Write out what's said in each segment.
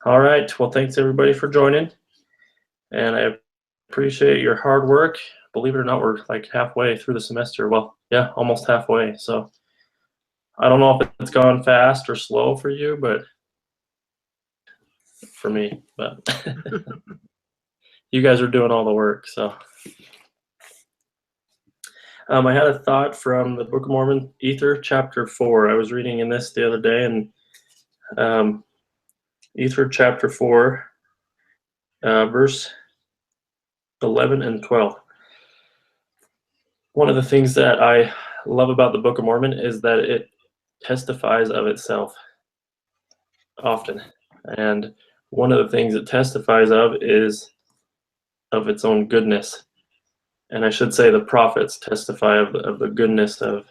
All right. Well, thanks everybody for joining, and I appreciate your hard work. Believe it or not, we're like halfway through the semester. Well, yeah, almost halfway. So I don't know if it's gone fast or slow for you, but for me, but you guys are doing all the work. So I had a thought from the Book of Mormon, Ether, chapter 4. I was reading in this the other day, and Ether, chapter 4, verse 11 and 12. One of the things that I love about the Book of Mormon is that it testifies of itself often. And one of the things it testifies of is of its own goodness. And I should say the prophets testify of the goodness of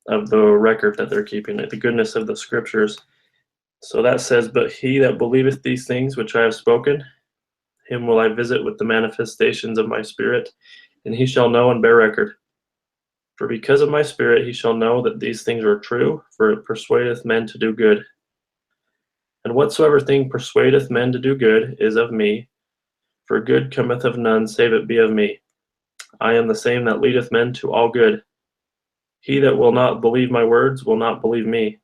the record that they're keeping, the goodness of the scriptures. So that says, "But he that believeth these things which I have spoken, him will I visit with the manifestations of my spirit, and he shall know and bear record. For because of my spirit he shall know that these things are true, for it persuadeth men to do good. And whatsoever thing persuadeth men to do good is of me, for good cometh of none save it be of me. I am the same that leadeth men to all good. He that will not believe my words will not believe me,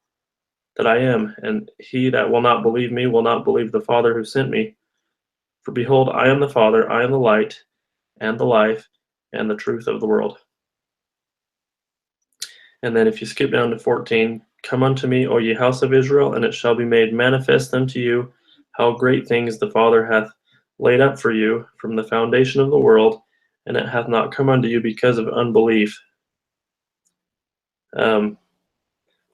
that I am, and he that will not believe me will not believe the Father who sent me. For behold, I am the Father, I am the light, and the life, and the truth of the world." And then if you skip down to 14, "Come unto me, O ye house of Israel, and it shall be made manifest unto you how great things the Father hath laid up for you from the foundation of the world, and it hath not come unto you because of unbelief."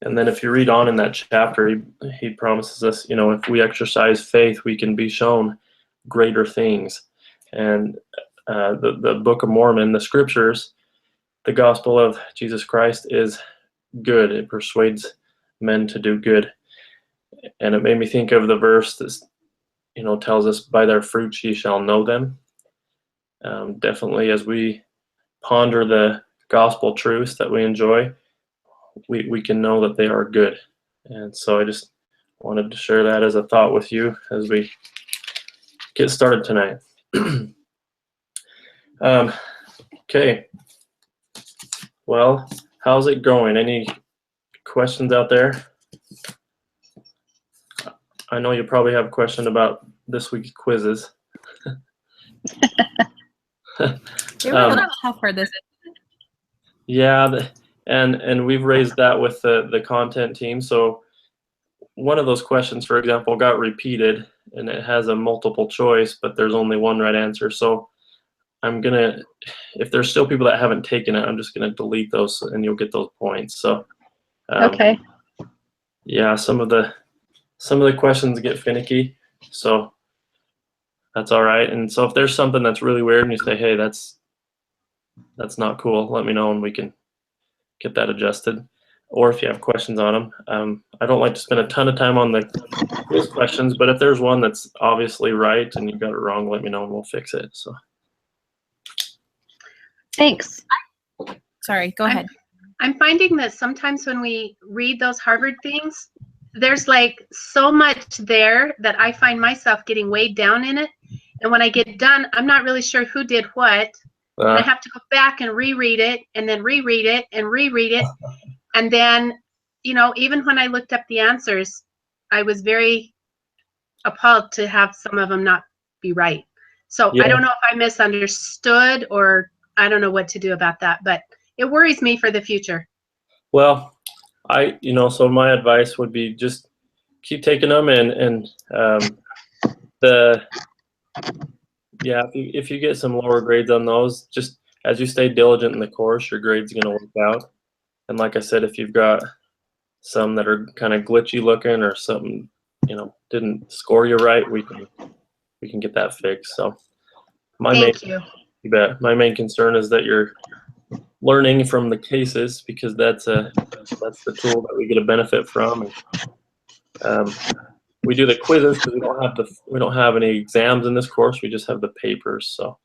And then if you read on in that chapter, he promises us, if we exercise faith, we can be shown greater things. And the Book of Mormon, the scriptures, the gospel of Jesus Christ is good. It persuades men to do good. And it made me think of the verse that tells us, "By their fruits ye shall know them." Definitely, as we ponder the gospel truths that we enjoy, we can know that they are good. And so I just wanted to share that as a thought with you as we get started tonight. Okay. Well, how's it going? Any questions out there? I know you probably have a question about this week's quizzes. They were a little tougher this. Yeah, and we've raised that with the content team. So one of those questions, for example, got repeated, and it has a multiple choice, but there's only one right answer. So if there's still people that haven't taken it, I'm just gonna delete those, and you'll get those points. So Okay. yeah, some of the questions get finicky, so that's all right. And so if there's something that's really weird and you say, "Hey, that's not cool," let me know and we can get that adjusted. Or if you have questions on them, I don't like to spend a ton of time on the quiz questions, but if there's one that's obviously right and you got it wrong, let me know and we'll fix it. So Thanks. Sorry, go ahead. I'm finding that sometimes when we read those Harvard things, there's like so much there that I find myself getting weighed down in it. And when I get done, I'm not really sure who did what. And I have to go back and reread it and then reread it and reread it. And then, even when I looked up the answers, I was very appalled to have some of them not be right. So yeah. I don't know if I misunderstood or I don't know what to do about that, but it worries me for the future. Well, so my advice would be just keep taking them, and if you get some lower grades on those, just as you stay diligent in the course, your grade's going to work out. And like I said, if you've got some that are kind of glitchy looking or something, didn't score you right, we can get that fixed. So Thank you. You bet. My main concern is that you're learning from the cases, because that's the tool that we get a benefit from. And, we do the quizzes because we don't have any exams in this course. We just have the papers. So,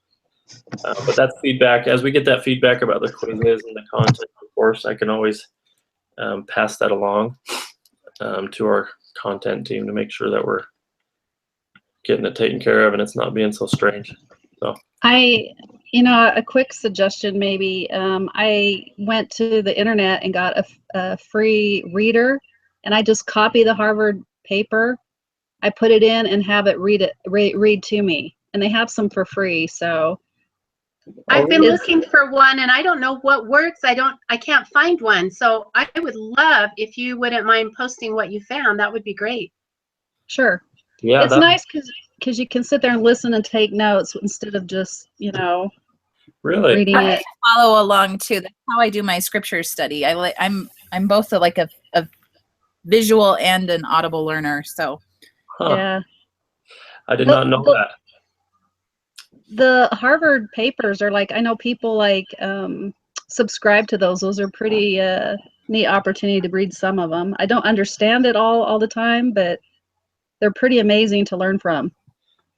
but that's feedback. As we get that feedback about the quizzes and the content of the course, I can always pass that along to our content team to make sure that we're getting it taken care of and it's not being so strange. So a quick suggestion maybe. I went to the internet and got a free reader, and I just copy the Harvard paper. I put it in and have it read to me, and they have some for free. So I've been looking for one, and I don't know what works. I can't find one. So I would love if you wouldn't mind posting what you found. That would be great. Sure. Yeah, it's nice because you can sit there and listen and take notes instead of just really reading it. Follow along too. That's how I do my scripture study. I'm both a visual and an audible learner. So yeah, I did not know that. The Harvard papers are I know people subscribe to those. Those are pretty neat opportunity to read some of them. I don't understand it all the time, but they're pretty amazing to learn from.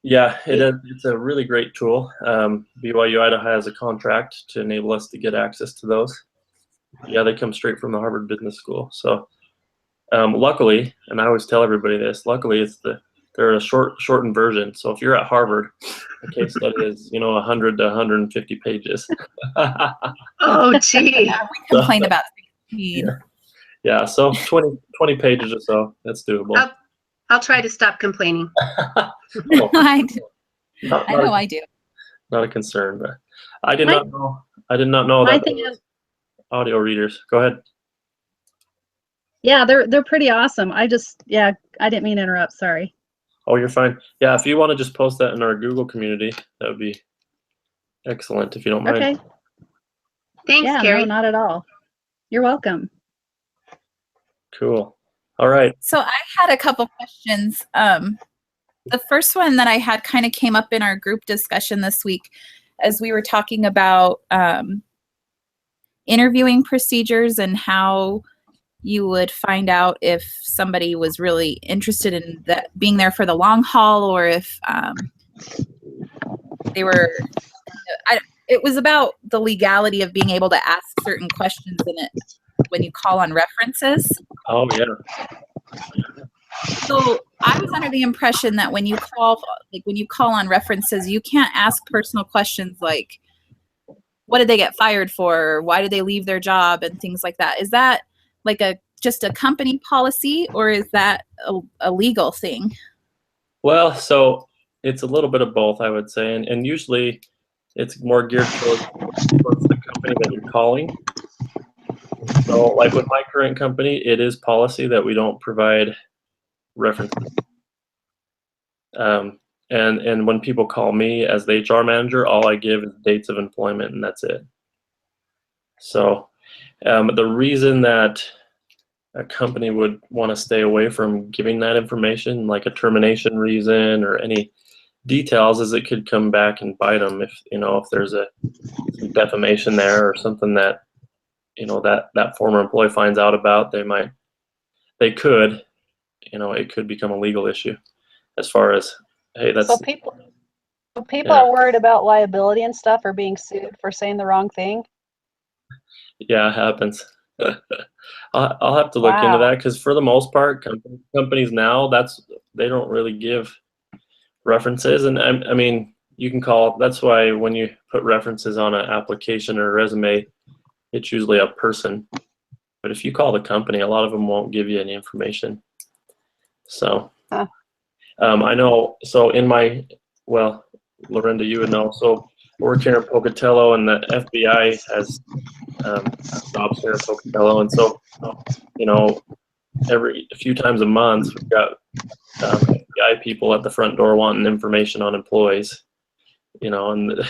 Yeah, it's a really great tool. BYU Idaho has a contract to enable us to get access to those. Yeah, they come straight from the Harvard Business School. So luckily, and I always tell everybody this, luckily they're a shortened version. So if you're at Harvard, the case study is 100 to 150 pages. Oh, gee. We complain about 16. Yeah, so 20 pages or so. That's doable. I'll try to stop complaining. Oh, I do. I do. Not a concern, but I did not know that audio readers. Go ahead. Yeah, they're pretty awesome. I didn't mean to interrupt. Sorry. Oh, you're fine. Yeah, if you want to just post that in our Google community, that would be excellent if you don't mind. Okay. Thanks, Carrie. No, not at all. You're welcome. Cool. All right. So I had a couple questions. The first one that I had kind of came up in our group discussion this week as we were talking about interviewing procedures and how you would find out if somebody was really interested in being there for the long haul, or if they were. It was about the legality of being able to ask certain questions in it when you call on references. Oh yeah. So I was under the impression that when you call on references, you can't ask personal questions like, what did they get fired for? Or why did they leave their job? And things like that. Is that just a company policy, or is that a legal thing? Well, so it's a little bit of both, I would say. And usually it's more geared towards the company that you're calling. So like with my current company, it is policy that we don't provide references. And when people call me as the HR manager, all I give is dates of employment, and that's it. So the reason that a company would want to stay away from giving that information, like a termination reason or any details, is it could come back and bite them if there's some defamation there or something that that former employee finds out about. It could become a legal issue as far as, hey, that's. So people are worried about liability and stuff, or being sued for saying the wrong thing. Yeah, it happens. I'll have to look into that, because for the most part, companies now, they don't really give references. And I mean, you can call. That's why when you put references on an application or a resume, it's usually a person. But if you call the company, a lot of them won't give you any information. So I know. So Lorinda, you would know. So I work here in Pocatello, and the FBI has jobs here in Pocatello, and so every few times a month we've got FBI people at the front door wanting information on employees. And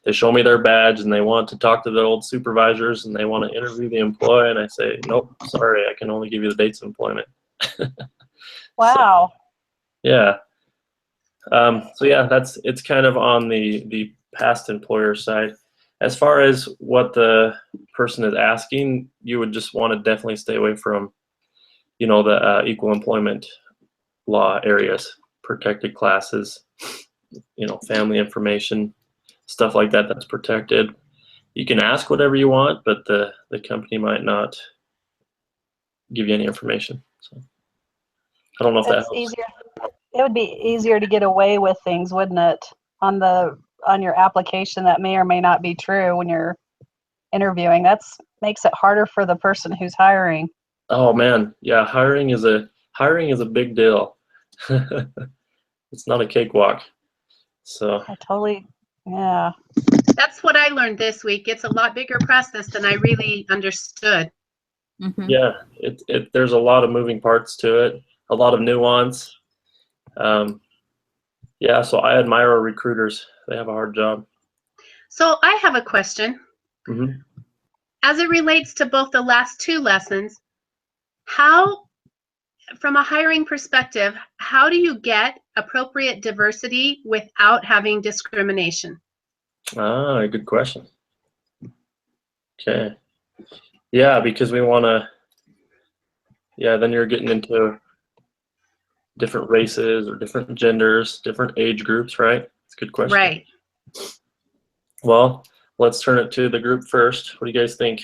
they show me their badge and they want to talk to the old supervisors and they want to interview the employee, and I say, nope, sorry, I can only give you the dates of employment. Wow. So, yeah. So yeah, it's kind of on the past employer side. As far as what the person is asking, you would just want to definitely stay away from, the equal employment law areas, protected classes, family information, stuff like that that's protected. You can ask whatever you want, but the company might not give you any information. So I don't know if that helps. it would be easier to get away with things, wouldn't it? On your application that may or may not be true when you're interviewing. That's makes it harder for the person who's hiring. Oh man, yeah, hiring is a big deal. It's not a cakewalk. So I totally, yeah. That's what I learned this week. It's a lot bigger process than I really understood. Mhm. yeah, there's a lot of moving parts to it, a lot of nuance. Yeah, so I admire our recruiters. They have a hard job. So I have a question. hmm As it relates to both the last two lessons, how, from a hiring perspective, how do you get appropriate diversity without having discrimination? Ah, good question. Okay. Yeah, because we want to, yeah, then you're getting into different races or different genders, different age groups, right? It's a good question. Right. Well, let's turn it to the group first. What do you guys think?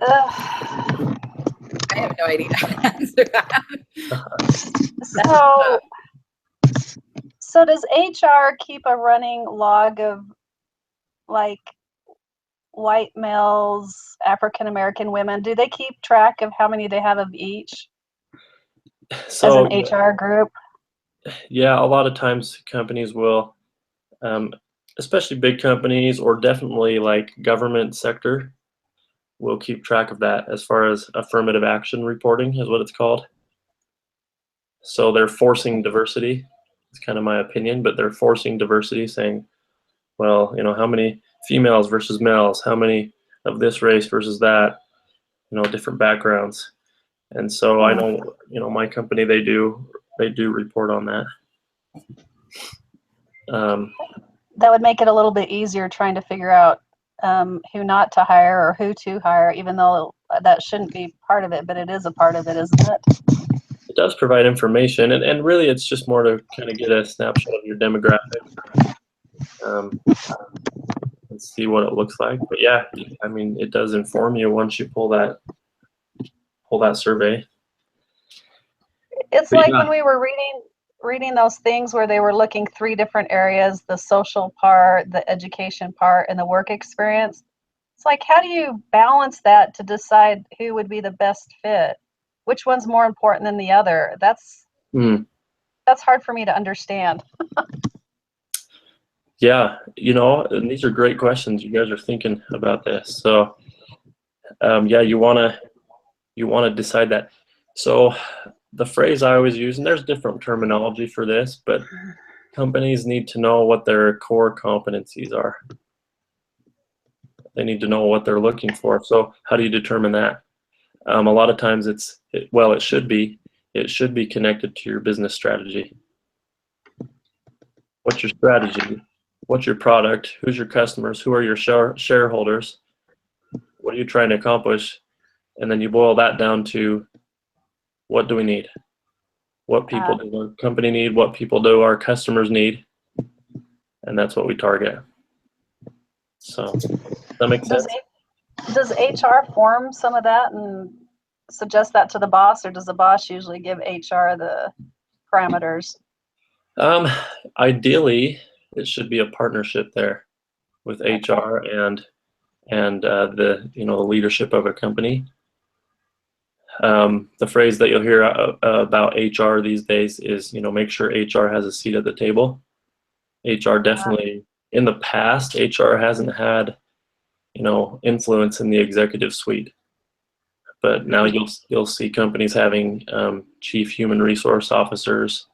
I have no idea how to answer that. So does HR keep a running log of like white males, African American women? Do they keep track of how many they have of each as an So, HR group? yeah, a lot of times companies will, especially big companies or definitely like government sector, will keep track of that as far as affirmative action reporting is what it's called. So they're forcing diversity. It's kind of my opinion, but they're forcing diversity, saying, well, how many females versus males, how many of this race versus that, different backgrounds. And so I know, my company, they do report on that. That would make it a little bit easier trying to figure out who not to hire or who to hire, even though that shouldn't be part of it, but it is a part of it, isn't it? It does provide information, and really it's just more to kind of get a snapshot of your demographic and see what it looks like. But yeah, I mean, it does inform you once you pull that survey. It's But like yeah. when we were reading those things where they were looking 3 different areas: the social part, the education part, and the work experience. It's like, how do you balance that to decide who would be the best fit? Which one's more important than the other? That's hard for me to understand. Yeah, and these are great questions. You guys are thinking about this. So, yeah, you wanna decide that. So, the phrase I always use, and there's different terminology for this, but companies need to know what their core competencies are. They need to know what they're looking for. So, how do you determine that? A lot of times it should be connected to your business strategy. What's your strategy? What's your product? Who's your customers? Who are your shareholders? What are you trying to accomplish? And then you boil that down to, what do we need? What people do our company need? What people do our customers need? And that's what we target. So, does that make sense? Does HR form some of that and suggest that to the boss, or does the boss usually give HR the parameters? Ideally, it should be a partnership there with HR and the the leadership of a company. The phrase that you'll hear about HR these days is, make sure HR has a seat at the table. HR definitely, in the past, HR hasn't had, influence in the executive suite. But now you'll see companies having chief human resource officers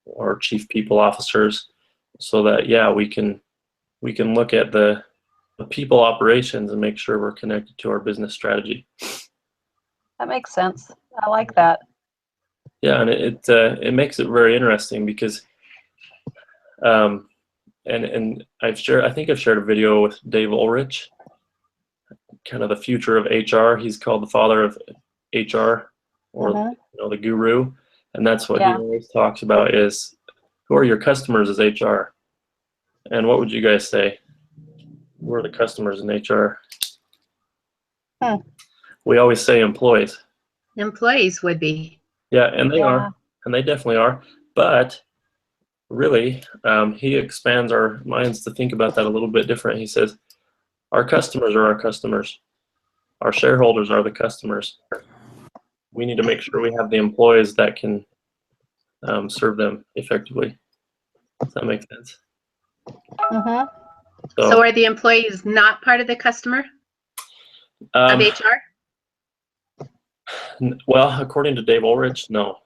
or chief people officers, so that we can look at the people operations and make sure we're connected to our business strategy. That makes sense. I like that. Yeah, and it makes it very interesting because, and I think I've shared a video with Dave Ulrich, kind of the future of HR. He's called the father of HR, or the guru, and that's what he always talks about is, who are your customers as HR, and what would you guys say? Who are the customers in HR? We always say employees. Employees would be. Yeah, and they Yeah. are, and they definitely are. But really, he expands our minds to think about that a little bit different. He says, our customers are our customers. Our shareholders are the customers. We need to make sure we have the employees that can serve them effectively. Does that make sense? Mhm. So are the employees not part of the customer of HR? Well, according to Dave Ulrich, no.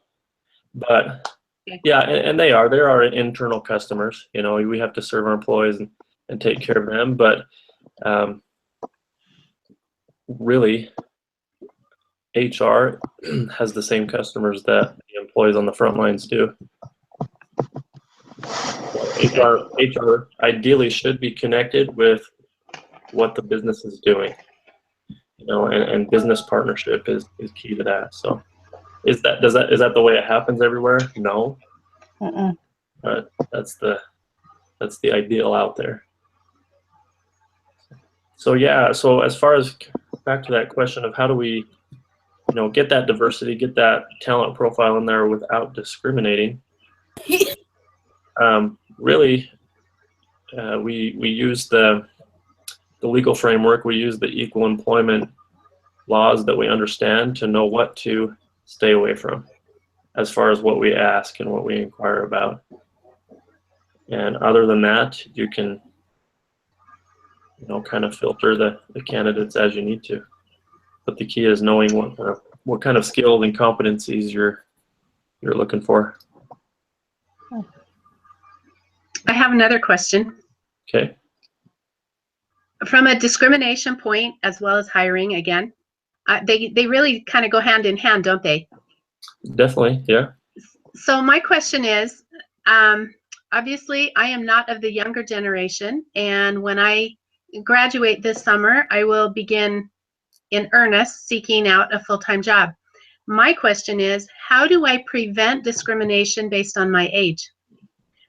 But Okay. yeah, and they are. They're our internal customers. You know, we have to serve our employees and take care of them. But really, HR has the same customers that the employees on the front lines do. HR ideally should be connected with what the business is doing. You know, and business partnership is key to that. So is that the way it happens everywhere? No. Mm-mm. But that's the ideal out there. So yeah, so as far as back to that question of how do we, you know, get that diversity, get that talent profile in there without discriminating, really, we use the legal framework, we use the equal employment laws that we understand to know what to stay away from as far as what we ask and what we inquire about. And other than that, you can, you know, kind of filter the candidates as you need to. But the key is knowing what kind of skills and competencies you're looking for. I have another question. Okay. From a discrimination point, as well as hiring, again, they really kind of go hand in hand, don't they? Definitely, yeah. So my question is, obviously, I am not of the younger generation, and when I graduate this summer, I will begin in earnest seeking out a full-time job. My question is, how do I prevent discrimination based on my age?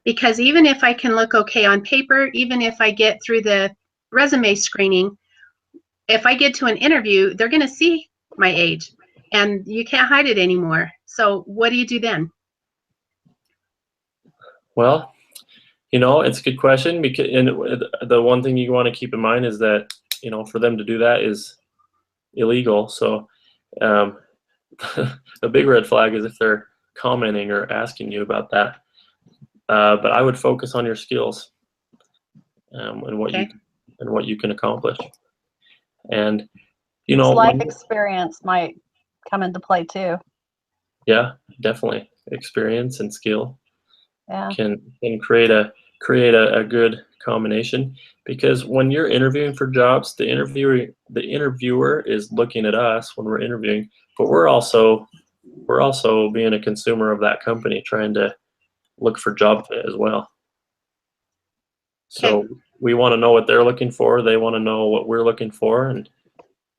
Because even if I can look okay on paper, even if I get through the resume screening, if I get to an interview, they're going to see my age, and you can't hide it anymore. So what do you do then? Well, you know, it's a good question, because and the one thing you want to keep in mind is that, you know, for them to do that is illegal. So the big red flag is if they're commenting or asking you about that. But I would focus on your skills and what Okay. you can accomplish. And you know, Life experience might come into play too. Yeah, definitely. Experience and skill Yeah. can create a good combination, because when you're interviewing for jobs, the interviewer is looking at us when we're interviewing, but we're also being a consumer of that company, trying to look for job fit as well. So we want to know what they're looking for, they want to know what we're looking for, and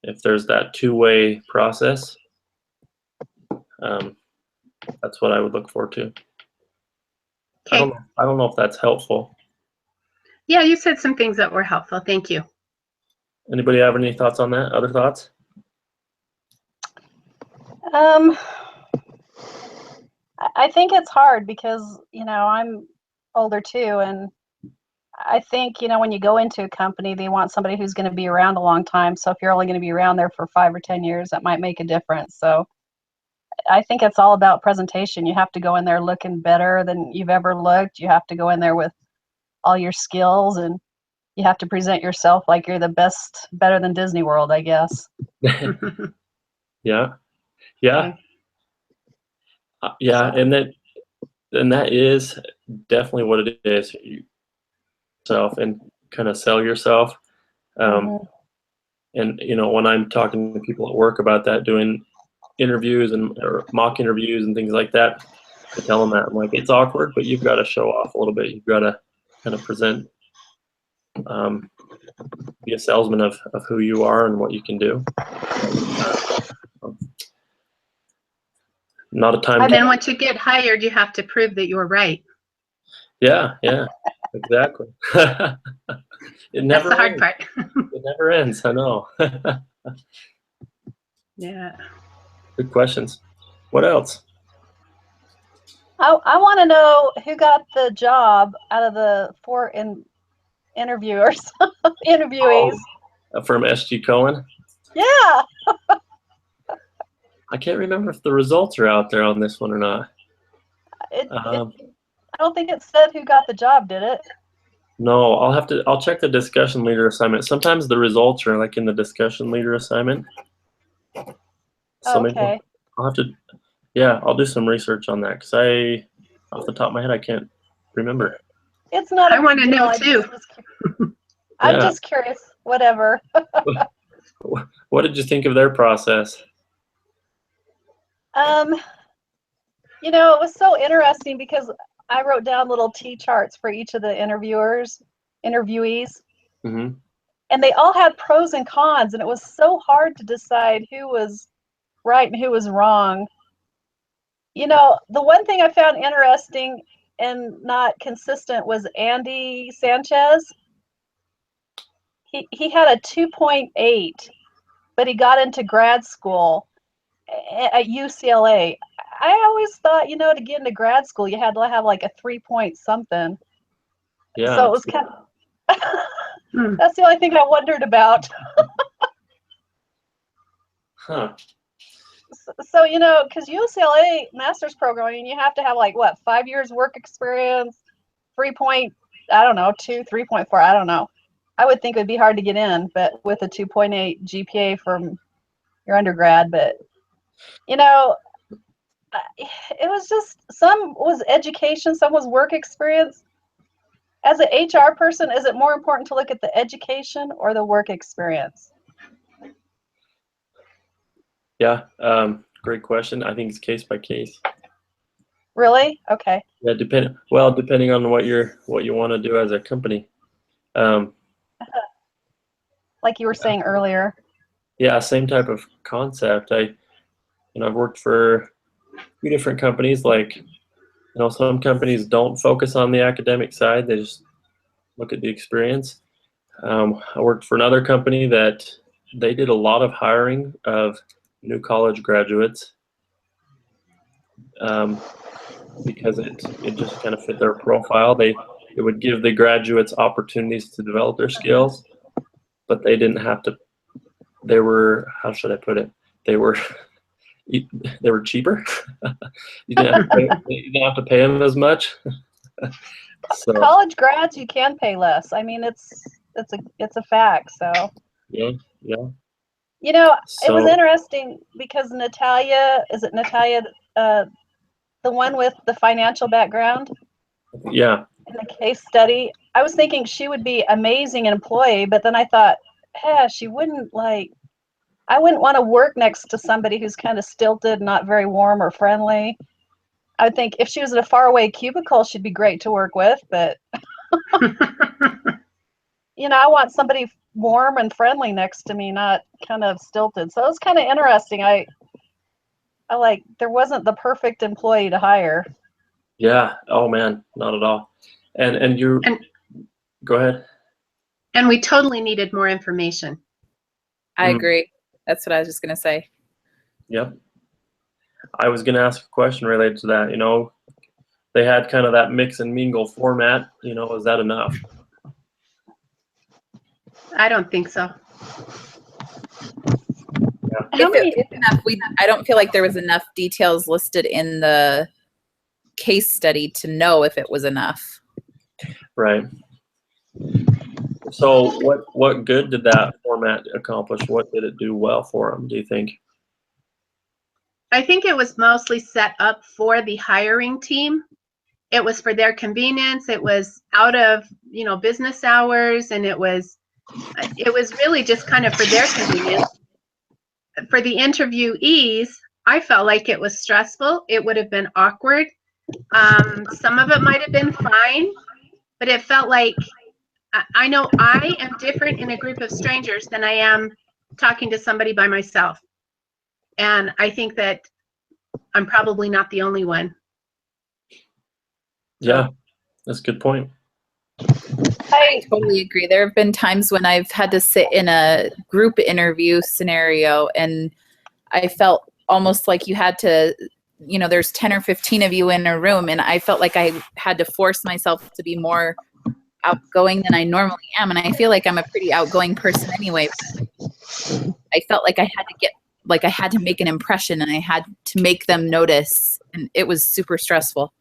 if there's that two-way process, that's what I would look for too. Okay. I don't know if that's helpful. Yeah, you said some things that were helpful. Thank you. Anybody have any thoughts on that? Other thoughts? I think it's hard because, you know, I'm older too, and I think, you know, when you go into a company, they want somebody who's going to be around a long time. So if you're only going to be around there for 5 or 10 years, that might make a difference. So I think it's all about presentation. You have to go in there looking better than you've ever looked. You have to go in there with all your skills, and you have to present yourself like you're the best, better than Disney World, I guess. Yeah. Okay. Yeah, and that is definitely what it is. Yourself and kind of sell yourself. And you know, when I'm talking to people at work about that, doing interviews or mock interviews and things like that, I tell them that I'm like, it's awkward, but you've got to show off a little bit. You've got to kind of present, be a salesman of who you are and what you can do. Not a time. And then once you get hired, you have to prove that you're right. Yeah, exactly. It never That's the hard ends. part. It never ends. I know. Yeah. Good questions. What else? I want to know who got the job out of the interviewers, interviewees. From SG Cohen. Yeah. I can't remember if the results are out there on this one or not. I don't think it said who got the job, did it? No, I'll check the discussion leader assignment. Sometimes the results are like in the discussion leader assignment. So Okay. maybe I'll have to, yeah, I'll do some research on that because off the top of my head, I can't remember. It's not. I want to know too. I'm just curious. Whatever. What did you think of their process? You know, it was so interesting because I wrote down little T charts for each of the interviewees, Mm-hmm. and they all had pros and cons, and it was so hard to decide who was right and who was wrong. You know, the one thing I found interesting and not consistent was Andy Sanchez. He had a 2.8, but he got into grad school at UCLA. I always thought, you know, to get into grad school, you had to have like a 3 point something. Yeah. So it was kind of, that's the only thing I wondered about. Huh. So, you know, because UCLA master's program, I mean, you have to have like, what, 5 years work experience, 3 point, I don't know, 3.4, I don't know. I would think it would be hard to get in, but with a 2.8 GPA from your undergrad, but, you know, it was just, some was education, some was work experience. As an HR person, is it more important to look at the education or the work experience? Yeah. Great question. I think it's case by case. Really? Okay. Yeah. Depending on what you want to do as a company. Like you were saying earlier. Yeah. Same type of concept. I've worked for a few different companies. Like, some companies don't focus on the academic side. They just look at the experience. I worked for another company that they did a lot of hiring of new college graduates because it just kind of fit their profile. It would give the graduates opportunities to develop their skills, but they didn't have to. They were, how should I put it? They were cheaper. You didn't have to pay them as much. So, college grads, you can pay less. I mean, it's a fact. So yeah. You know, it was So, interesting because Natalia, is it Natalia, the one with the financial background yeah. in the case study? I was thinking she would be amazing employee, but then I thought, she wouldn't I wouldn't want to work next to somebody who's kind of stilted, not very warm or friendly. I would think if she was in a faraway cubicle, she'd be great to work with, but you know, I want somebody warm and friendly next to me, not kind of stilted. So it was kind of interesting. I there wasn't the perfect employee to hire. Yeah. Oh man, not at all. And go ahead. And we totally needed more information. I agree. That's what I was just going to say. Yep. I was going to ask a question related to that. They had kind of that mix and mingle format. Is that enough? I don't think so. Yeah. If it was enough, I don't feel like there was enough details listed in the case study to know if it was enough. Right. So what good did that format accomplish? What did it do well for them, do you think? I think it was mostly set up for the hiring team. It was for their convenience. It was out of, business hours, and it was really just kind of for their convenience. For the interviewees, I felt like it was stressful. It would have been awkward. Some of it might have been fine, but it felt like, I know I am different in a group of strangers than I am talking to somebody by myself. And I think that I'm probably not the only one. Yeah, that's a good point. I totally agree. There have been times when I've had to sit in a group interview scenario and I felt almost like you had to, you know, there's 10 or 15 of you in a room, and I felt like I had to force myself to be more outgoing than I normally am. And I feel like I'm a pretty outgoing person anyway. But I felt like I had to I had to make an impression, and I had to make them notice, and it was super stressful.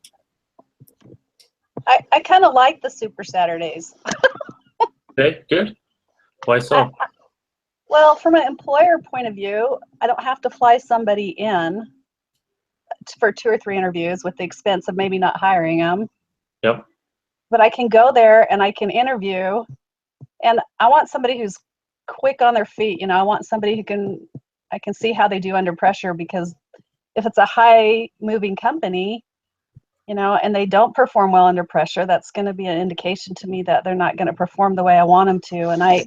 I kind of like the Super Saturdays. Okay, good. Why so? Well, from an employer point of view, I don't have to fly somebody in for 2 or 3 interviews with the expense of maybe not hiring them. Yep. But I can go there and I can interview, and I want somebody who's quick on their feet. You know, I want somebody who I can see how they do under pressure, because if it's a high moving company, you know, and they don't perform well under pressure, that's going to be an indication to me that they're not going to perform the way I want them to. And I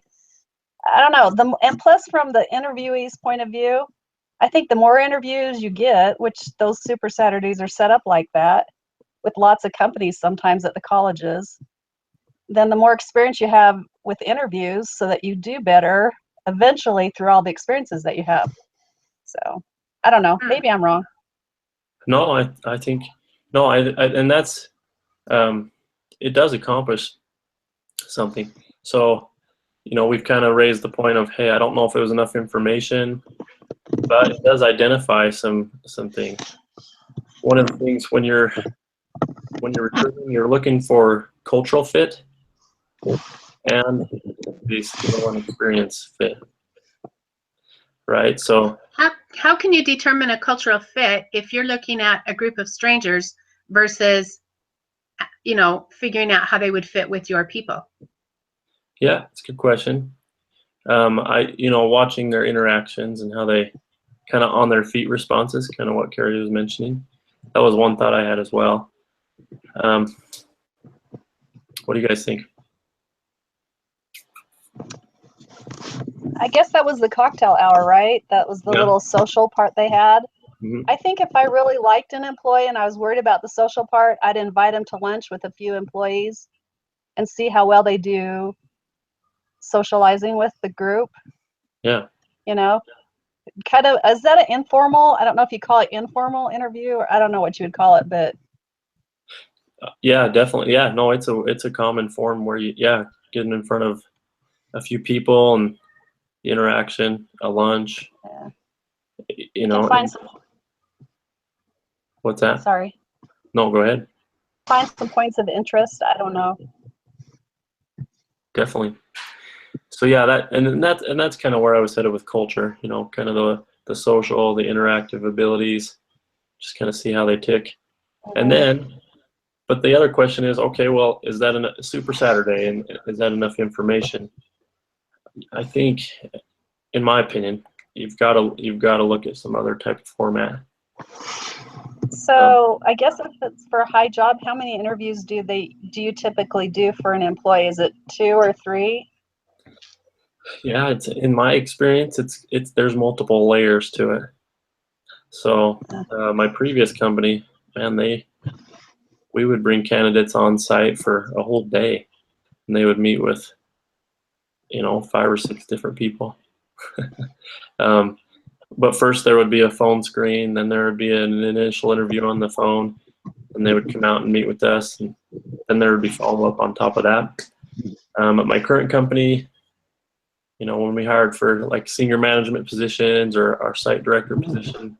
don't know. And plus, from the interviewee's point of view, I think the more interviews you get, which those Super Saturdays are set up like that, with lots of companies sometimes at the colleges, then the more experience you have with interviews, so that you do better eventually through all the experiences that you have. So I don't know. Maybe I'm wrong. No, I think no, and that's it does accomplish something. So, you know, we've kind of raised the point of, hey, I don't know if it was enough information, but it does identify some things. One of the things when you're recruiting, you're looking for cultural fit and the skill and experience fit, right? So How can you determine a cultural fit if you're looking at a group of strangers versus, you know, figuring out how they would fit with your people? yeah, it's a good question. Watching their interactions and how they kind of on their feet responses, kind of what Carrie was mentioning. That was one thought I had as well. What do you guys think? I guess that was the cocktail hour, right? That was the little social part they had. Mm-hmm. I think if I really liked an employee and I was worried about the social part, I'd invite them to lunch with a few employees and see how well they do socializing with the group. Yeah. You know, kind of, is that an informal? I don't know if you call it informal interview, or I don't know what you would call it, but. Yeah, definitely. Yeah, no, it's a common form where you, getting in front of a few people and the interaction, a lunch. Yeah. You know. What's that? Sorry. No, go ahead. Find some points of interest. I don't know. Definitely. So yeah, that's kind of where I was headed with culture. You know, kind of the social, the interactive abilities, just kind of see how they tick, and then. But the other question is, okay, well, is that a Super Saturday, and is that enough information? I think, in my opinion, you've got to look at some other type of format. So I guess if it's for a high job, how many interviews do you typically do for an employee? Is it 2 or 3? Yeah, it's in my experience, it's there's multiple layers to it. So my previous company, man, we would bring candidates on site for a whole day, and they would meet with, 5 or 6 different people. But first there would be a phone screen, then there would be an initial interview on the phone, and they would come out and meet with us, and then there would be follow-up on top of that. At my current company, when we hired for like senior management positions or our site director position,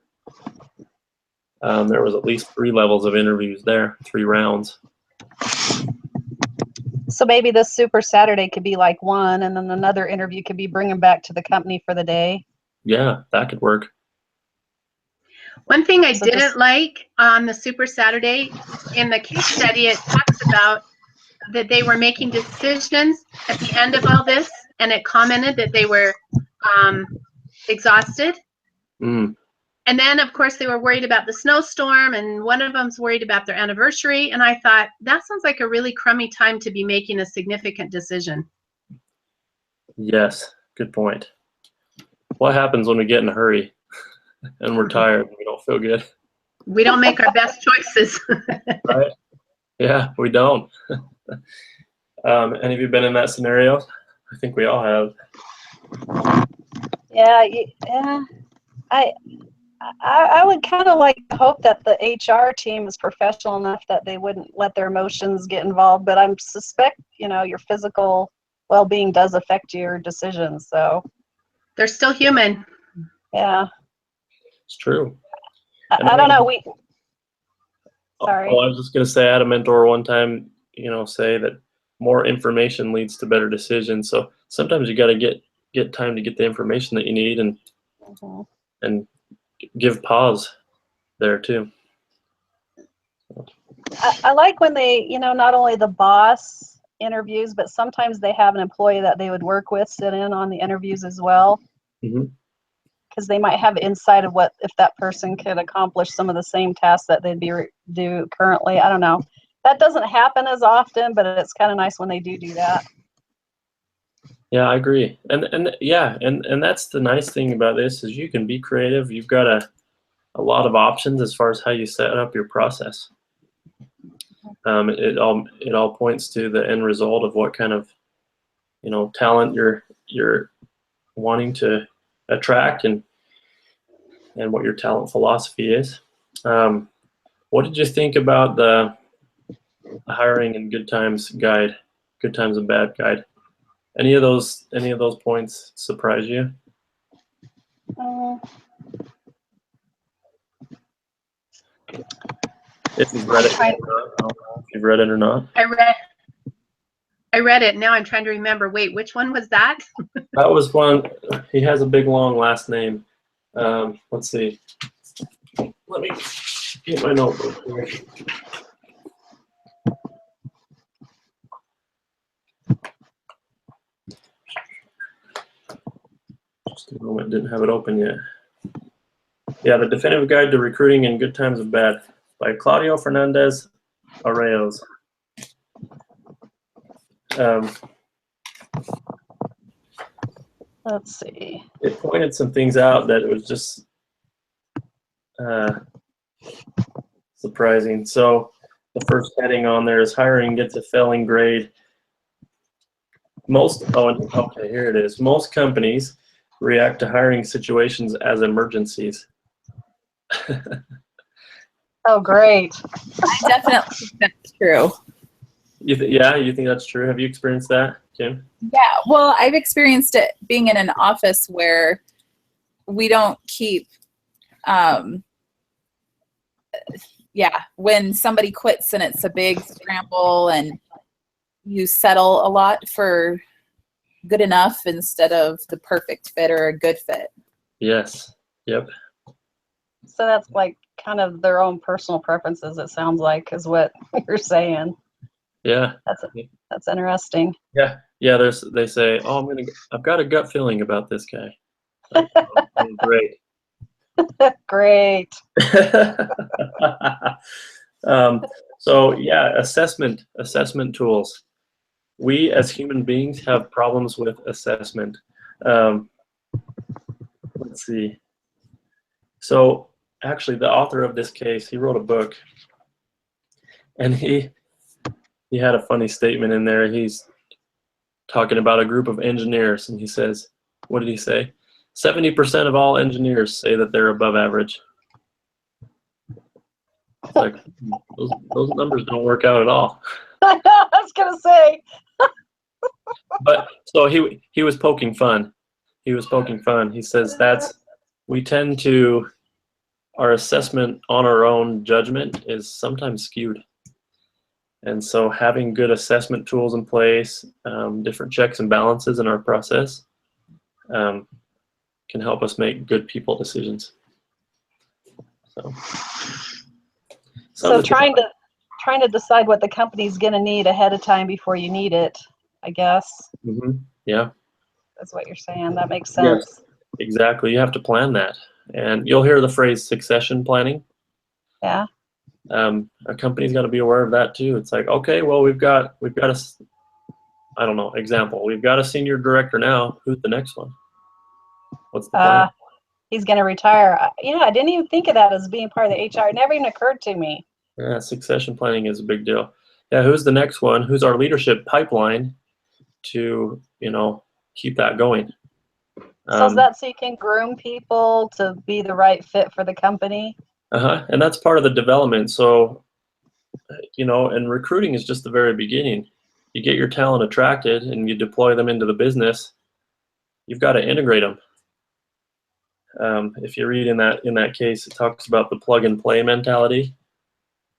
there was at least 3 levels of interviews there, 3 rounds. So maybe this Super Saturday could be like 1, and then another interview could be bring them back to the company for the day. Yeah, that could work. One thing I didn't like on the Super Saturday, in the case study, it talks about that they were making decisions at the end of all this, and it commented that they were exhausted. Mm. And then, of course, they were worried about the snowstorm, and one of them's worried about their anniversary. And I thought, that sounds like a really crummy time to be making a significant decision. Yes, good point. What happens when we get in a hurry and we're tired and we don't feel good? We don't make our best choices. Right? Yeah, we don't. Any of you been in that scenario? I think we all have. Yeah. I would kind of like to hope that the HR team is professional enough that they wouldn't let their emotions get involved, but I suspect, your physical well-being does affect your decisions. So They're still human. yeah, It's true. I don't know. Sorry. I was just going to say, I had a mentor one time, say that more information leads to better decisions. So sometimes you got to get time to get the information that you need and give pause there too. I like when they, not only the boss interviews, but sometimes they have an employee that they would work with sit in on the interviews as well. Because they might have insight of what if that person could accomplish some of the same tasks that they'd do currently. I don't know. That doesn't happen as often, but it's kind of nice when they do that. Yeah, I agree. And that's the nice thing about this is you can be creative. You've got a lot of options as far as how you set up your process. It all points to the end result of what kind of talent you're wanting to attract and what your talent philosophy is. What did you think about the hiring and good times guide, good times and bad guide? Any of those points surprise you? If you've read it, I don't know if you've read it or not. I read it. Now I'm trying to remember. Wait, which one was that? That was one. He has a big long last name. Let's see. Let me get my notebook here. Just a moment. Didn't have it open yet. Yeah, The Definitive Guide to Recruiting in Good Times and Bad by Claudio Fernandez Arraoz. Let's see. It pointed some things out that it was just surprising. So the first heading on there is hiring gets a failing grade. Okay, here it is. Most companies react to hiring situations as emergencies. Oh, great. I definitely think that's true. You think that's true? Have you experienced that, Kim? Yeah, well, I've experienced it being in an office where we don't keep, when somebody quits and it's a big scramble and you settle a lot for good enough instead of the perfect fit or a good fit. Yes. Yep. So that's like kind of their own personal preferences, it sounds like, is what you're saying. Yeah. That's interesting. Yeah. Yeah. They say, oh, I've got a gut feeling about this guy. Like, oh, great. Great. So yeah, assessment tools. We as human beings have problems with assessment. Let's see. So actually, the author of this case, he wrote a book, and he had a funny statement in there. He's talking about a group of engineers, and he says, what did he say? 70% of all engineers say that they're above average. It's like, those numbers don't work out at all. I was gonna say. But so he was poking fun. He was poking fun. He says we tend to, our assessment on our own judgment is sometimes skewed. And so having good assessment tools in place, different checks and balances in our process, can help us make good people decisions. So trying to decide what the company's going to need ahead of time before you need it, I guess. Yeah. That's what you're saying. That makes sense. Yes, exactly. You have to plan that. And you'll hear the phrase succession planning. Yeah. A company's got to be aware of that too. It's like, okay, well, we've got a, I don't know, example. We've got a senior director now. Who's the next one? What's the plan? He's going to retire. I didn't even think of that as being part of the HR. It never even occurred to me. Yeah, succession planning is a big deal. Yeah, who's the next one? Who's our leadership pipeline to, keep that going? So is that so you can groom people to be the right fit for the company? And that's part of the development. So, and recruiting is just the very beginning. You get your talent attracted and you deploy them into the business. You've got to integrate them. If you read in that case, it talks about the plug and play mentality.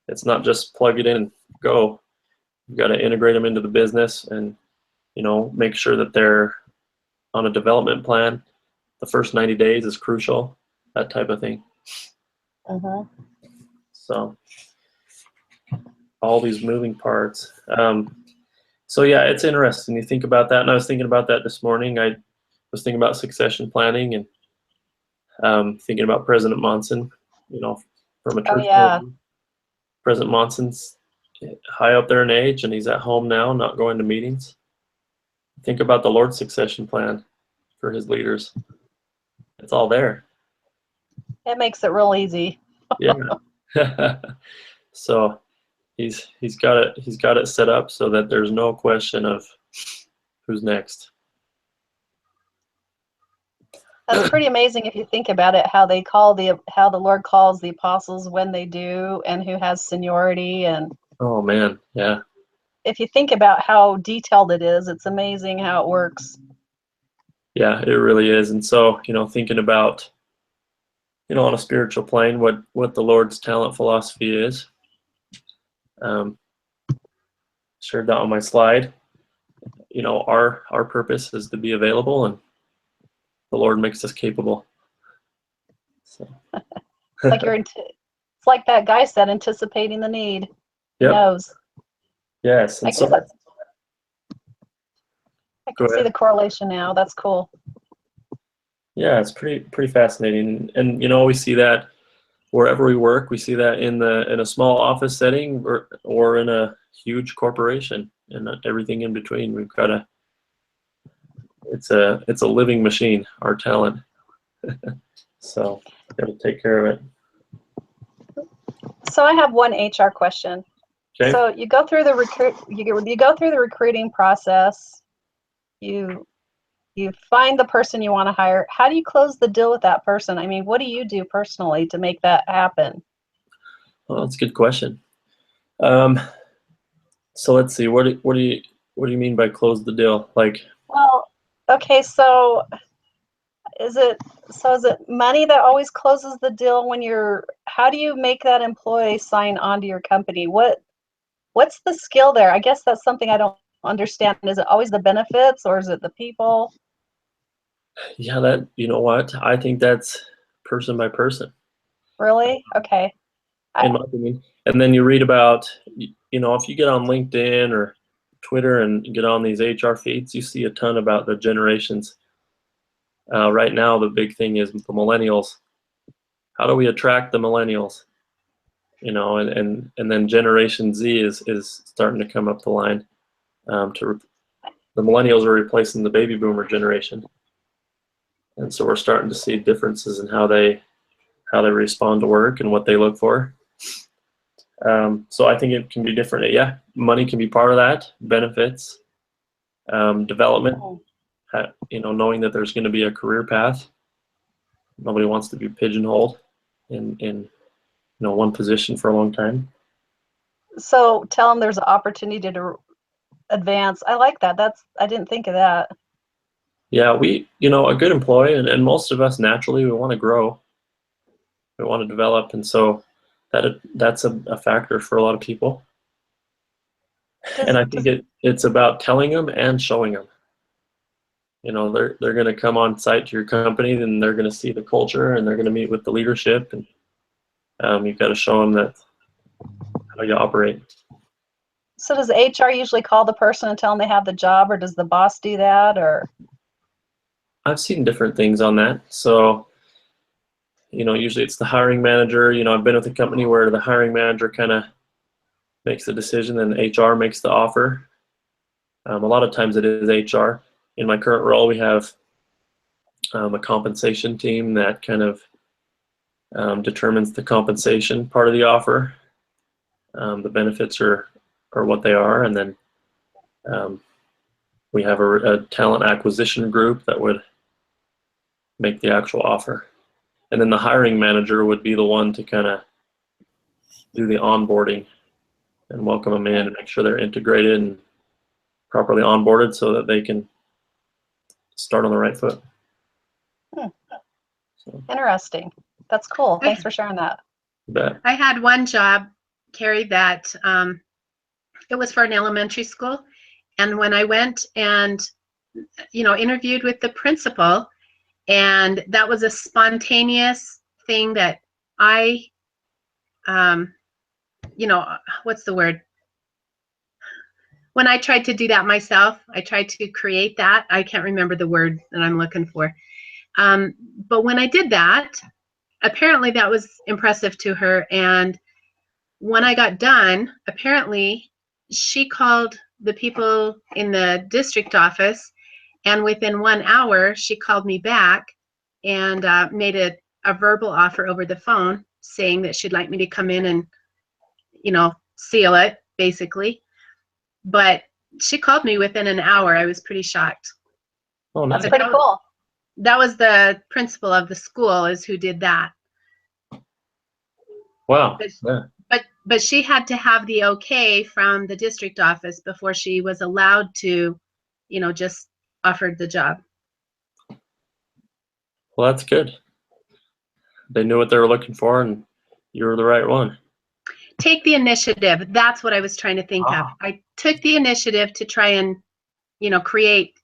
It's not just plug it in and go. You've got to integrate them into the business and, make sure that they're on a development plan. The first 90 days is crucial, that type of thing. So all these moving parts. So yeah, it's interesting. You think about that, and I was thinking about that this morning. I was thinking about succession planning and thinking about President Monson, from a church point of view. President Monson's high up there in age, and he's at home now, not going to meetings. Think about the Lord's succession plan for his leaders. It's all there. It makes it real easy. Yeah. So he's got it set up so that there's no question of who's next. That's pretty amazing if you think about it, how the Lord calls the apostles when they do, and who has seniority. And oh man, yeah. If you think about how detailed it is, it's amazing how it works. Yeah, it really is. And so, thinking about, on a spiritual plane, what the Lord's talent philosophy is. Shared that on my slide. Our purpose is to be available, and the Lord makes us capable. So. It's like that guy said, anticipating the need. He knows. Yes, and so I can see the correlation now. That's cool. Yeah, it's pretty fascinating, and we see that wherever we work. We see that in a small office setting or in a huge corporation, and everything in between. We've got it's a living machine, our talent. So got to take care of it. So I have one HR question. Okay. So you go through the recruiting process. You find the person you want to hire. How do you close the deal with that person? I mean, what do you do personally to make that happen? Well, that's a good question. So let's see. What do you mean by close the deal? Like? Well, okay. So is it money that always closes the deal when how do you make that employee sign on to your company? What's the skill there? I guess that's something I don't understand. Is it always the benefits, or is it the people? Yeah, you know what? I think that's person by person. Really? Okay. In my opinion. And then you read about, if you get on LinkedIn or Twitter and get on these HR feeds, you see a ton about the generations. Right now, the big thing is the millennials. How do we attract the millennials? And then Generation Z is starting to come up the line. The millennials are replacing the baby boomer generation. And so we're starting to see differences in how they respond to work and what they look for. So I think it can be different. Yeah, money can be part of that. Benefits, development. Knowing that there's going to be a career path. Nobody wants to be pigeonholed in one position for a long time. So tell them there's an opportunity to advance. I like that. I didn't think of that. Yeah, a good employee, and most of us naturally, we want to grow. We want to develop, and so that's a factor for a lot of people. And I think it's about telling them and showing them. They're going to come on site to your company, and they're going to see the culture, and they're going to meet with the leadership, and you've got to show them that how you operate. So does HR usually call the person and tell them they have the job, or does the boss do that, or? I've seen different things on that. So, usually it's the hiring manager. I've been with a company where the hiring manager kind of makes the decision and HR makes the offer. A lot of times it is HR. In my current role, we have a compensation team that kind of determines the compensation part of the offer. The benefits are what they are, and then we have a talent acquisition group that would make the actual offer. And then the hiring manager would be the one to kind of do the onboarding and welcome them in and make sure they're integrated and properly onboarded so that they can start on the right foot. So, Interesting. That's cool. Thanks for sharing that. you bet. I had one job, Carrie, that it was for an elementary school. And when I went and, interviewed with the principal, and that was a spontaneous thing that I, what's the word? When I tried to do that myself, I tried to create that. I can't remember the word that I'm looking for. But when I did that, apparently that was impressive to her. And when I got done, apparently she called the people in the district office, and within 1 hour, she called me back and made a verbal offer over the phone saying that she'd like me to come in and, seal it, basically. But she called me within an hour. I was pretty shocked. Oh, nice. That's pretty cool. That was the principal of the school is who did that. Wow. But, Yeah. but she had to have the okay from the district office before she was allowed to, just offered the job. Well, that's good. They knew what they were looking for, and you were the right one. Take the initiative. That's what I was trying to think of. I took the initiative to try and, create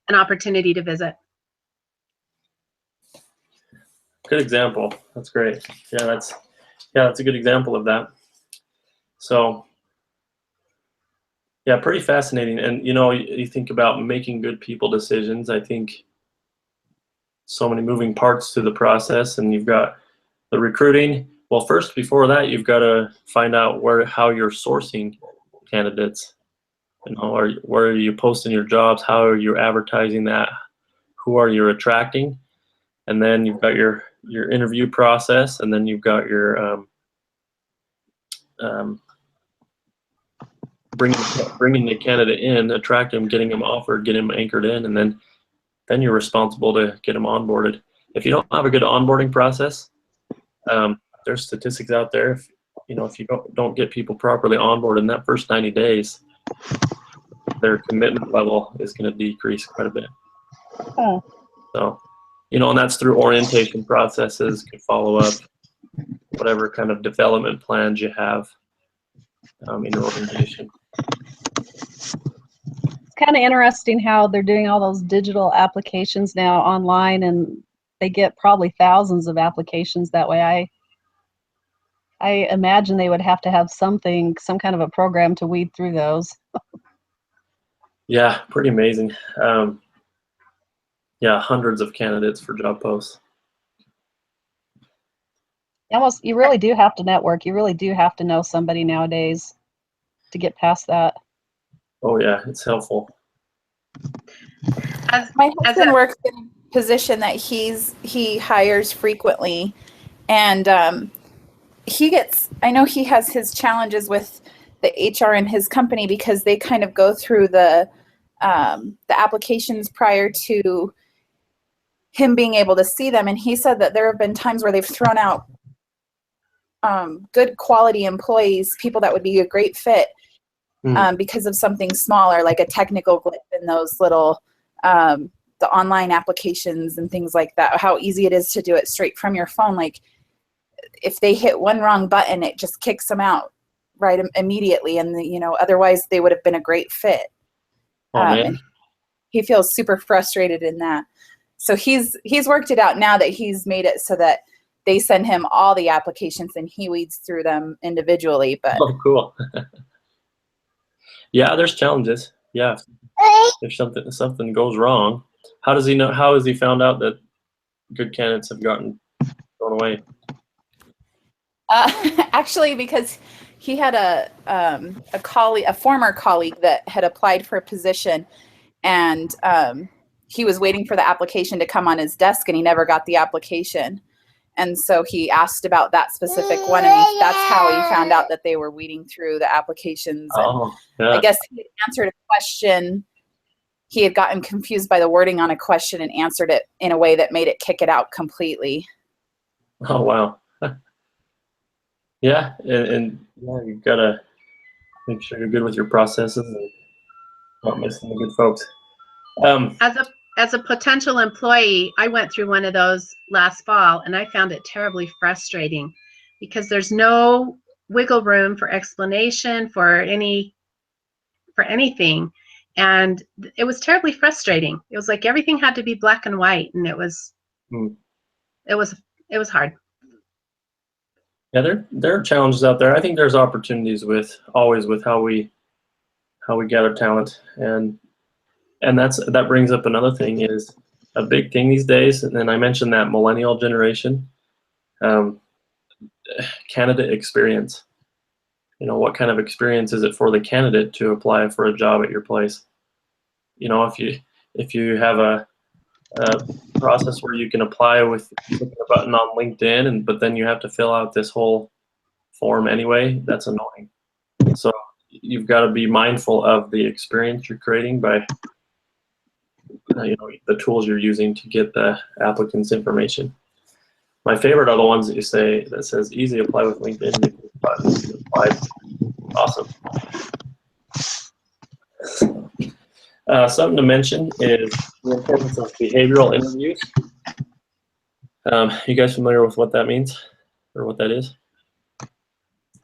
an opportunity to visit. Good example. That's great. Yeah, that's a good example of that. So, yeah, pretty fascinating. And you think about making good people decisions. I think so many moving parts to the process, and you've got the recruiting. Well, first, before that, you've got to find out how you're sourcing candidates. Where are you posting your jobs? How are you advertising that? Who are you attracting? And then you've got your interview process, and then you've got your bringing the candidate in, attract them, getting them offered, getting them anchored in, and then you're responsible to get them onboarded. If you don't have a good onboarding process, there's statistics out there. If you don't get people properly onboarded in that first 90 days, their commitment level is going to decrease quite a bit. Oh. So, and that's through orientation processes, follow up, whatever kind of development plans you have in your organization. It's kind of interesting how they're doing all those digital applications now online, and they get probably thousands of applications that way. I imagine they would have to have some kind of a program to weed through those. Yeah, pretty amazing. Yeah, hundreds of candidates for job posts. You really do have to network. You really do have to know somebody nowadays to get past that. Oh yeah, it's helpful. My husband works in a position that he hires frequently, and I know he has his challenges with the HR in his company because they kind of go through the applications prior to him being able to see them. And he said that there have been times where they've thrown out good quality employees, people that would be a great fit because of something smaller, like a technical glitch in those little the online applications and things like that, how easy it is to do it straight from your phone. Like if they hit one wrong button, it just kicks them out right immediately. And otherwise they would have been a great fit. And he feels super frustrated in that. So he's worked it out now that he's made it so that they send him all the applications and he weeds through them individually. But oh, cool. Yeah, there's challenges. Yeah, if something goes wrong, how does he know? How has he found out that good candidates have gotten thrown away? Actually, because he had a former colleague that had applied for a position, and he was waiting for the application to come on his desk, and he never got the application. And so he asked about that specific one, and that's how he found out that they were weeding through the applications. And Oh, yeah. I guess he answered a question. he had gotten confused by the wording on a question and answered it in a way that made it kick it out completely. Oh, wow. Yeah, and yeah, you've got to make sure you're good with your processes and not missing the good folks. As a potential employee, I went through one of those last fall, and I found it terribly frustrating because there's no wiggle room for explanation for anything, and it was terribly frustrating. It was like everything had to be black and white, and it was hard. Yeah, there are challenges out there. I think there's opportunities with how we gather talent, and that brings up another thing, is a big thing these days. And then I mentioned that millennial generation, candidate experience. You know, what kind of experience is it for the candidate to apply for a job at your place? You know, if you have a process where you can apply with clicking a button on LinkedIn, but then you have to fill out this whole form anyway, that's annoying. So you've got to be mindful of the experience you're creating by the tools you're using to get the applicant's information. My favorite are the ones that says easy apply with LinkedIn, and you click the button to apply. Awesome. Something to mention is the importance of behavioral interviews. You guys familiar with what that means, or what that is?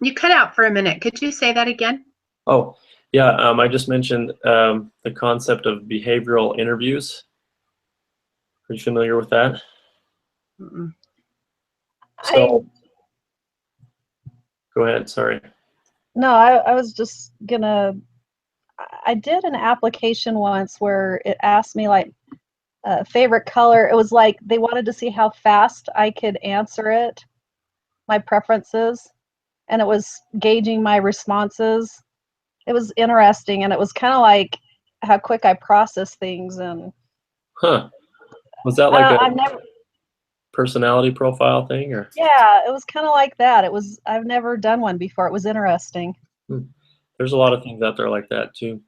You cut out for a minute. Could you say that again? Oh, yeah. I just mentioned the concept of behavioral interviews. Are you familiar with that? Mm-mm. So, go ahead. Sorry. No, I was just gonna. I did an application once where it asked me like favorite color. It was like they wanted to see how fast I could answer it, my preferences, and it was gauging my responses. It was interesting, and it was kind of like how quick I process things. And was that like I've never. Personality profile thing, or? Yeah, it was kind of like that. I've never done one before. It was interesting. There's a lot of things out there like that too.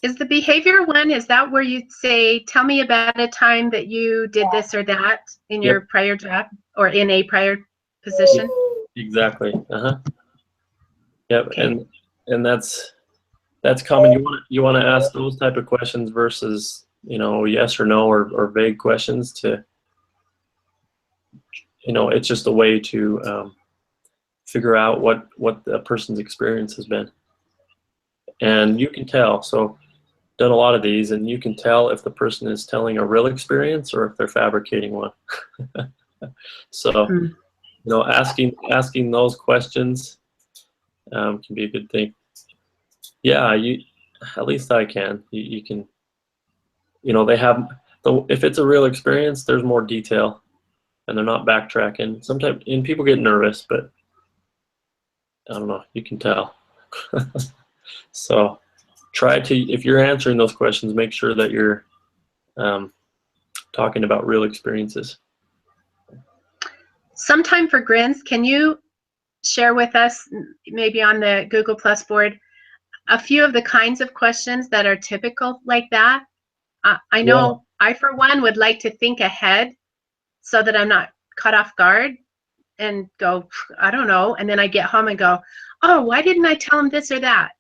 Is the behavior one, is that where you say, tell me about a time that you did this or that in your prior job or in a prior position? Exactly. Yep. Okay. And that's common. You want to ask those type of questions versus, yes or no, or vague questions to, it's just a way to figure out what the person's experience has been. And you can tell. So done a lot of these, and you can tell if the person is telling a real experience or if they're fabricating one. So, asking those questions can be a good thing. Yeah, at least I can. You can, they have if it's a real experience, there's more detail, and they're not backtracking. Sometimes, and people get nervous, but I don't know. You can tell. So, try to, if you're answering those questions, make sure that you're talking about real experiences. Sometime for grins, can you share with us, maybe on the Google Plus board, a few of the kinds of questions that are typical like that? I know I, for one, would like to think ahead so that I'm not caught off guard and go, I don't know. And then I get home and go, oh, why didn't I tell him this or that?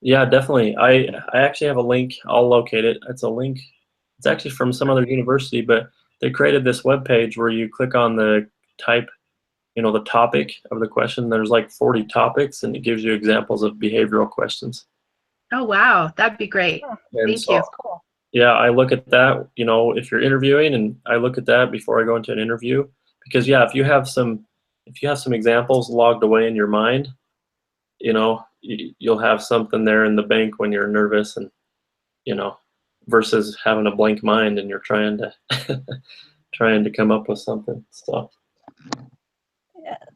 Yeah, definitely. I actually have a link. I'll locate it. It's a link. It's actually from some other university, but they created this web page where you click on the type, the topic of the question. There's like 40 topics, and it gives you examples of behavioral questions. Oh, wow. That'd be great. Thank you. Cool. Yeah, I look at that, if you're interviewing, and I look at that before I go into an interview, because if you have some examples logged away in your mind, you'll have something there in the bank when you're nervous, and versus having a blank mind and you're trying to come up with something. So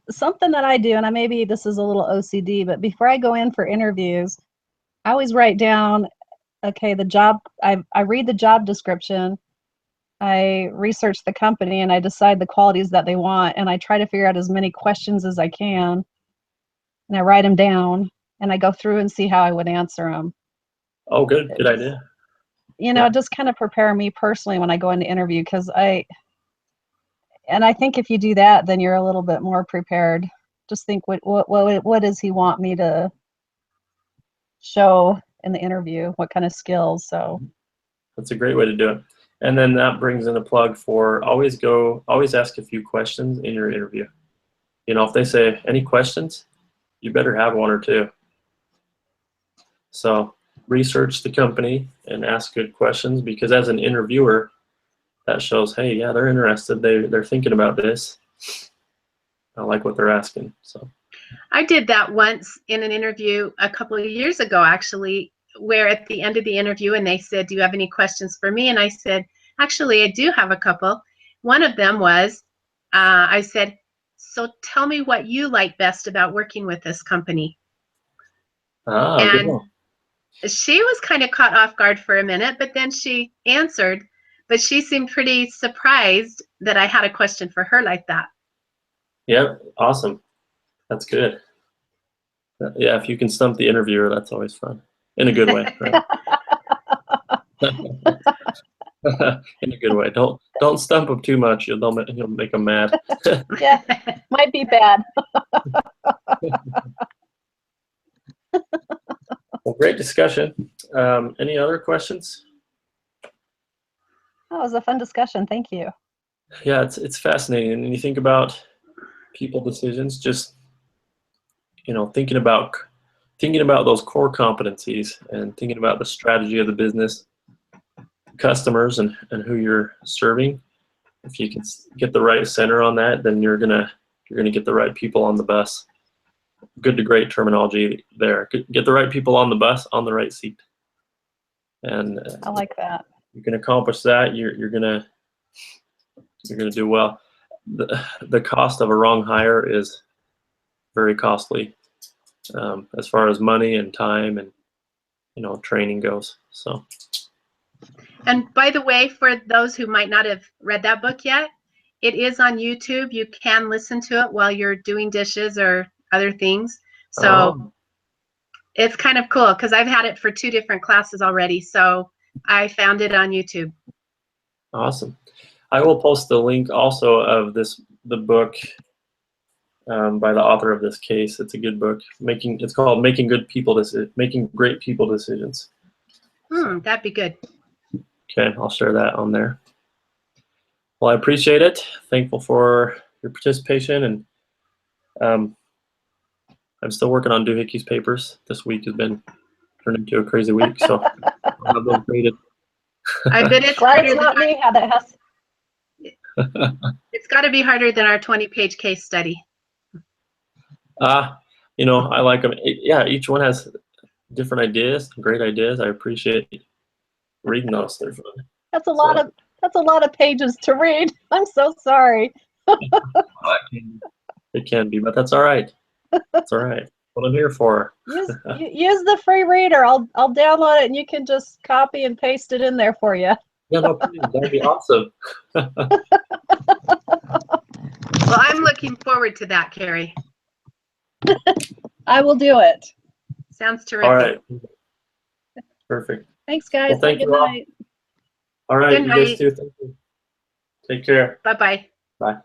something that I do, and maybe this is a little OCD, but before I go in for interviews, I always write down, okay, the job, I read the job description, I research the company, and I decide the qualities that they want, and I try to figure out as many questions as I can, and I write them down, and I go through and see how I would answer them. Oh, good idea. you know, Yeah. just kind of prepare me personally when I go into interview, because I think if you do that, then you're a little bit more prepared. Just think, what does he want me to show in the interview? What kind of skills? So That's a great way to do it. And then that brings in a plug for always ask a few questions in your interview. You know, if they say any questions, you better have one or two. So research the company and ask good questions, because as an interviewer, that shows, hey, yeah, they're interested. They're thinking about this. I like what they're asking. So I did that once in an interview a couple of years ago, actually, where at the end of the interview, and they said, do you have any questions for me? And I said, actually, I do have a couple. One of them was, I said, so tell me what you like best about working with this company. good And one. she was kind of caught off guard for a minute, but then she answered, but she seemed pretty surprised that I had a question for her like that. Yeah, awesome. That's good. Yeah, if you can stump the interviewer, that's always fun. In a good way, right? In a good way. Don't stump them too much. You'll make them mad. yeah, might be bad. Well, great discussion. Any other questions? That was a fun discussion. Thank you. Yeah, it's fascinating. And when you think about people decisions, just thinking about those core competencies and thinking about the strategy of the business, customers, and who you're serving. If you can get the right center on that, then you're gonna get the right people on the bus. Good to great terminology there. Get the right people on the bus on the right seat, and I like that. you can accomplish that. You're gonna do well. The cost of a wrong hire is very costly, as far as money and time and training goes. So. And by the way, for those who might not have read that book yet, it is on YouTube. You can listen to it while you're doing dishes or other things. So it's kind of cool, because I've had it for 2 different classes already. So I found it on YouTube. Awesome. I will post the link also of the book by the author of this case. It's a good book. It's called Making Great People Decisions. That'd be good. Okay, I'll share that on there. Well, I appreciate it. Thankful for your participation, and I'm still working on Doohickeys papers. This week has been turned into a crazy week, so I'll have them graded. I bet it's Glad harder it's not me. How that has. It's got to be harder than our 20-page case study. I like them. Yeah, each one has different ideas, great ideas. I appreciate reading those. They're fun. That's a lot of pages to read. I'm so sorry. It can be, but that's all right. That's all right. What I'm here for. Use the free reader. I'll download it, and you can just copy and paste it in there for you. Yeah, no, please. That'd be awesome. Well, I'm looking forward to that, Carrie. I will do it. Sounds terrific. All right. Perfect. Thanks, guys. Well, thank Good you all. night. All right, Good you guys night. too. Thank you. Take care. Bye-bye. Bye.